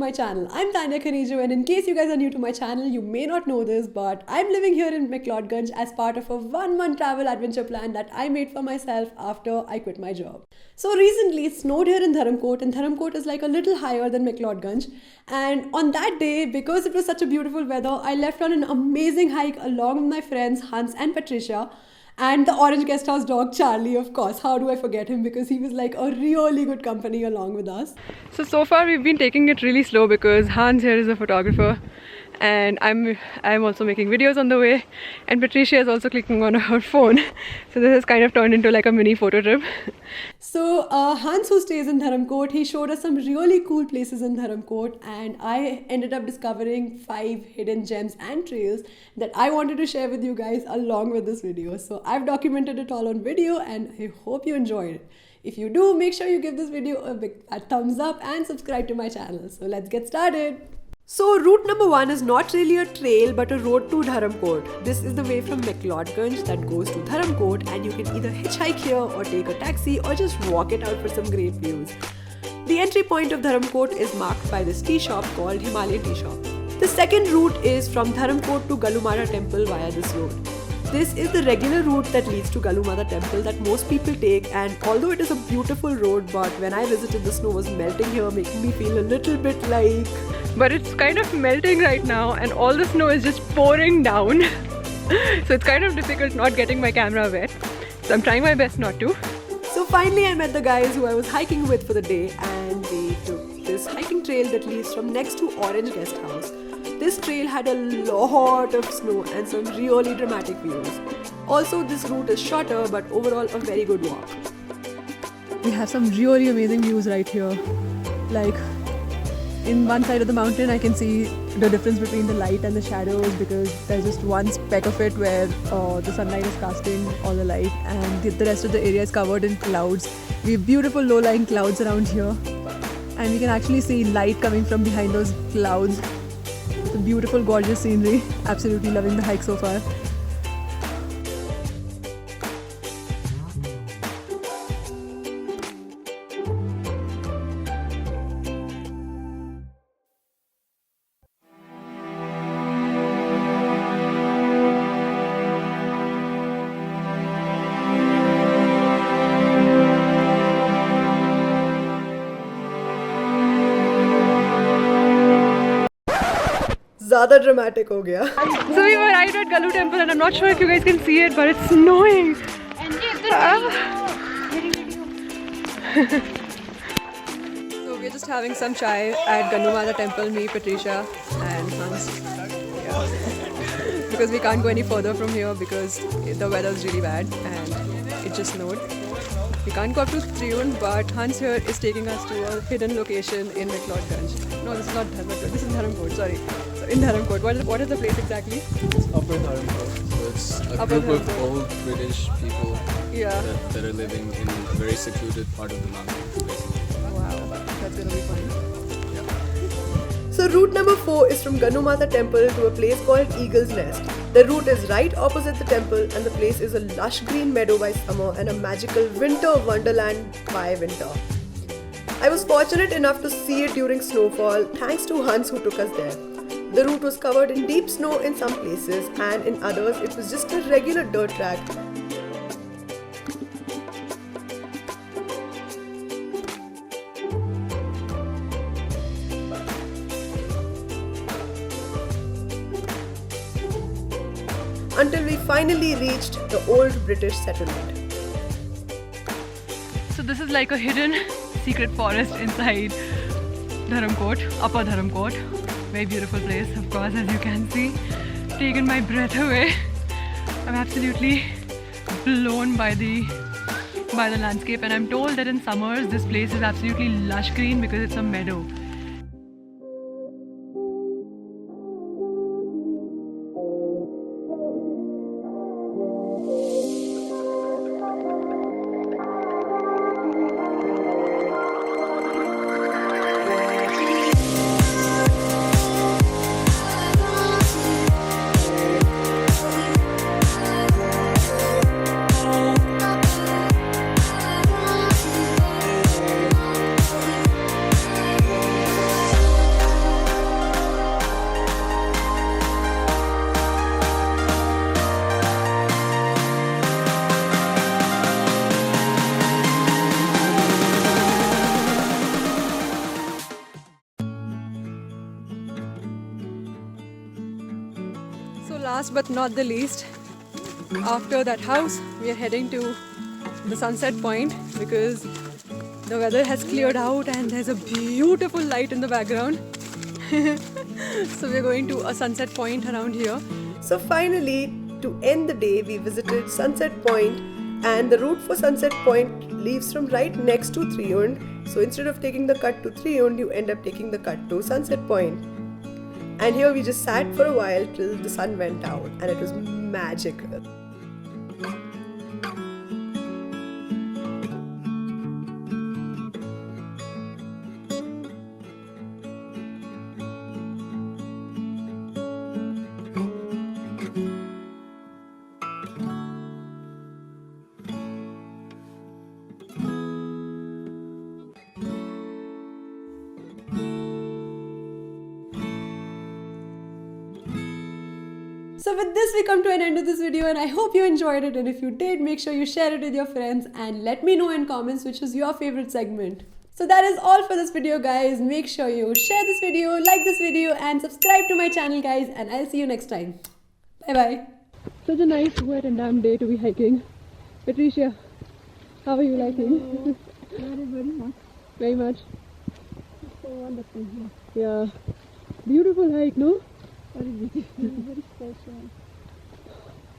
my channel. I'm Tanya Khanijow, and in case you guys are new to my channel, you may not know this, but I'm living here in Mcleodganj as part of a 1-month travel adventure plan that I made for myself after I quit my job. So recently it snowed here in Dharamkot, and Dharamkot is like a little higher than Mcleodganj. And on that day, because it was such a beautiful weather, I left on an amazing hike along with my friends Hans and Patricia. And the orange guest house dog Charlie, of course. How do I forget him? Because he was like a really good company along with us. So far we've been taking it really slow because Hans here is a photographer and I'm also making videos on the way, and Patricia is also clicking on her phone. So this has kind of turned into like a mini photo trip. So Hans, who stays in Dharamkot, he showed us some really cool places in Dharamkot, and I ended up discovering 5 hidden gems and trails that I wanted to share with you guys along with this video. So I've documented it all on video and I hope you enjoyed it. If you do, make sure you give this video a big thumbs up and subscribe to my channel. So let's get started. So route number 1 is not really a trail but a road to Dharamkot. This is the way from Mcleodganj that goes to Dharamkot, and you can either hitchhike here or take a taxi or just walk it out for some great views. The entry point of Dharamkot is marked by this tea shop called Himalayan Tea Shop. The second route is from Dharamkot to Gannu Mata Temple via this road. This is the regular route that leads to Gannu Mata Temple that most people take, and although it is a beautiful road, but when I visited the snow was melting here, making me feel a little bit like... But it's kind of melting right now and all the snow is just pouring down. So it's kind of difficult not getting my camera wet. So I'm trying my best not to. So finally I met the guys who I was hiking with for the day, and they took this hiking trail that leads from next to Orange Guest House. This trail had a lot of snow and some really dramatic views. Also, this route is shorter but overall a very good walk. We have some really amazing views right here. Like in one side of the mountain I can see the difference between the light and the shadows because there's just one speck of it where the sunlight is casting all the light, and the rest of the area is covered in clouds. We have beautiful low-lying clouds around here, and we can actually see light coming from behind those clouds. It's a beautiful, gorgeous scenery. Absolutely loving the hike so far. ज़्यादा dramatic हो गया. So we were right at Gannu Temple, and I'm not sure if you guys can see it, but it's snowing. So we're just having some chai at Gannu Mata Temple, me, Patricia and Hans. Yeah. Because we can't go any further from here because the weather is really bad and it just snowed. We can't go up to Triund, but Hans here is taking us to a hidden location in Mcleodganj. No, this is not Dharamkot, this is Dharamkot, sorry. So in Dharamkot, what is the place exactly? It's Upper Dharamkot. So it's a Upper group Dharamkot. of old British people that are living in a very secluded part of the mountains, basically. Wow, that's gonna be fun. Yeah. So route number 4 is from Gannu Mata Temple to a place called Eagle's Nest. The route is right opposite the temple, and the place is a lush green meadow by summer and a magical winter wonderland by winter. I was fortunate enough to see it during snowfall thanks to Hans who took us there. The route was covered in deep snow in some places, and in others it was just a regular dirt track. Until we finally reached the old British settlement. So this is like a hidden secret forest inside Dharamkot, Upper Dharamkot. Very beautiful place, of course, as you can see. Taken my breath away. I'm absolutely blown by the landscape, and I'm told that in summers this place is absolutely lush green because it's a meadow. So last but not the least, after that house, we are heading to the sunset point because the weather has cleared out and there's a beautiful light in the background. So we're going to a sunset point around here. So finally, to end the day, we visited Sunset Point, and the route for Sunset Point leaves from right next to Triund. So instead of taking the cut to Triund, you end up taking the cut to Sunset Point. And here we just sat for a while till the sun went out, and it was magical. So with this, we come to an end of this video, and I hope you enjoyed it, and if you did, make sure you share it with your friends and let me know in comments which is your favorite segment. So that is all for this video, guys. Make sure you share this video, like this video, and subscribe to my channel, guys, and I'll see you next time. Bye bye. Such a nice wet and damp day to be hiking. Patricia, how are you liking? Very much. Very much. It's so wonderful here. Yeah. Beautiful hike, no? Very beautiful. Very special.